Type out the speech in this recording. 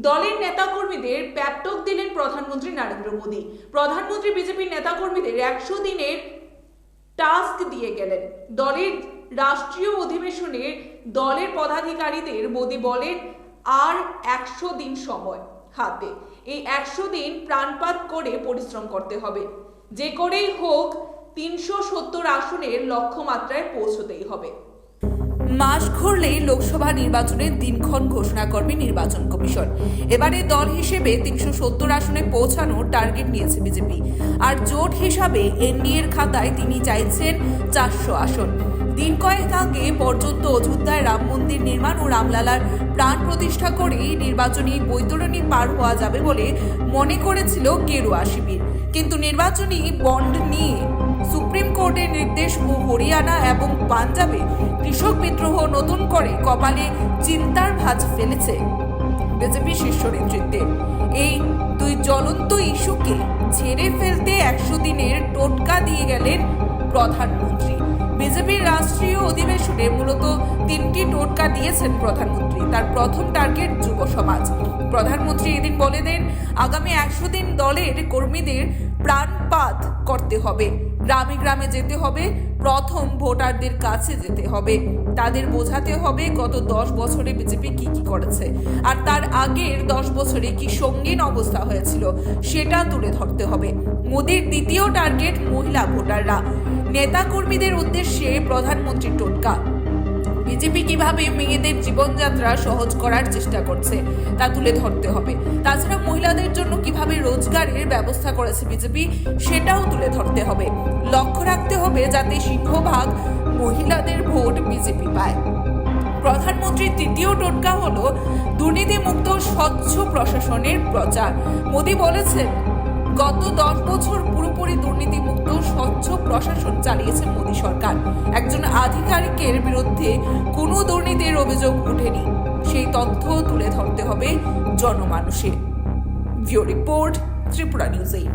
দলের নেতাকর্মীদের প্যাপটক দিলেন প্রধানমন্ত্রী নরেন্দ্র মোদী। প্রধানমন্ত্রী বিজেপির নেতাকর্মীদের 100 দিনের টাস্ক দিয়ে গেলেন। দলের রাষ্ট্রীয় অধিবেশনে দলের পদাধিকারীদের মোদী বলেন, আর 100 দিন সময় হাতে। এই 100 দিন প্রাণপাত করে পরিশ্রম করতে হবে। যে করেই হোক 370 আসনের লক্ষ্যমাত্রায় পৌঁছতেই হবে। মাস ঘুরলেই লোকসভা নির্বাচনের দিনক্ষণ ঘোষণা করবে নির্বাচন কমিশন। এবারে দল হিসেবে 370 আসনে পৌঁছানোর টার্গেট নিয়েছে বিজেপি। আর জোট হিসাবে এনডিএর খাতায় তিনি চাইছেন 400 আসন। দিন কয়েক আগে পর্যন্ত অযোধ্যায় রাম মন্দির নির্মাণ ও রামলালার প্রাণ প্রতিষ্ঠা করেই নির্বাচনী বৈতরণী পার হওয়া যাবে বলে মনে করেছিল গেরুয়া শিবির। কিন্তু নির্বাচনী বন্ড নিয়ে সুপ্রিম কোর্টের নির্দেশ ও হরিয়ানা এবং পাঞ্জাবে কৃষক বিদ্রোহ নতুন করে কপালে চিন্তার ভাঁজ ফেলেছে বিজেপি শীর্ষ নেতৃত্বে। এই দুই জ্বলন্ত ইস্যুকে ঝেড়ে ফেলতে 100 দিনের টোটকা দিয়ে গেলেন প্রধানমন্ত্রী। বিজেপির রাষ্ট্রীয় অধিবেশনে মূলত 3টি টোটকা দিয়েছেন প্রধানমন্ত্রী। তার প্রথম টার্গেট যুব সমাজ। প্রধানমন্ত্রী এদিন বলে দেন, আগামী 100 দিন দলের কর্মীদের প্রাণপাত করতে হবে। গ্রামে গ্রামে যেতে হবে, প্রথম ভোটারদের কাছে যেতে হবে, তাদের বোঝাতে হবে গত 10 বছরে বিজেপি কি কি করেছে আর তার আগের 10 বছরে কি সঙ্গীন অবস্থা হয়েছিল সেটা তুলে ধরতে হবে। মোদির দ্বিতীয় টার্গেট মহিলা ভোটাররা। নেতা কর্মীদের উদ্দেশ্যে প্রধানমন্ত্রীর টোটকা। বিজেপি কিভাবে মেয়েদের জীবনযাত্রা সহজ করার চেষ্টা করছে তা তুলে ধরতে হবে। তাছাড়া মহিলাদের জন্য কিভাবে রোজগারের ব্যবস্থা করেছে বিজেপি সেটাও তুলে ধরতে হবে। লক্ষ্য রাখতে হবে যাতে সিংহভাগ মহিলাদের ভোট বিজেপি পায়। প্রধানমন্ত্রীর তৃতীয় টোটকা হলো দুর্নীতিমুক্ত স্বচ্ছ প্রশাসনের প্রচার। মোদী বলেছেন, গত 10 বছর পুরোপুরি দুর্নীতিমুক্ত স্বচ্ছ প্রশাসন চালিয়েছে মোদী সরকার। একজন আধিকারিকের বিরুদ্ধে কোনো দুর্নীতির অভিযোগ ওঠেনি। সেই তথ্য তুলে ধরতে হবে জনমানুষে। Bureau report, Tripura news 8।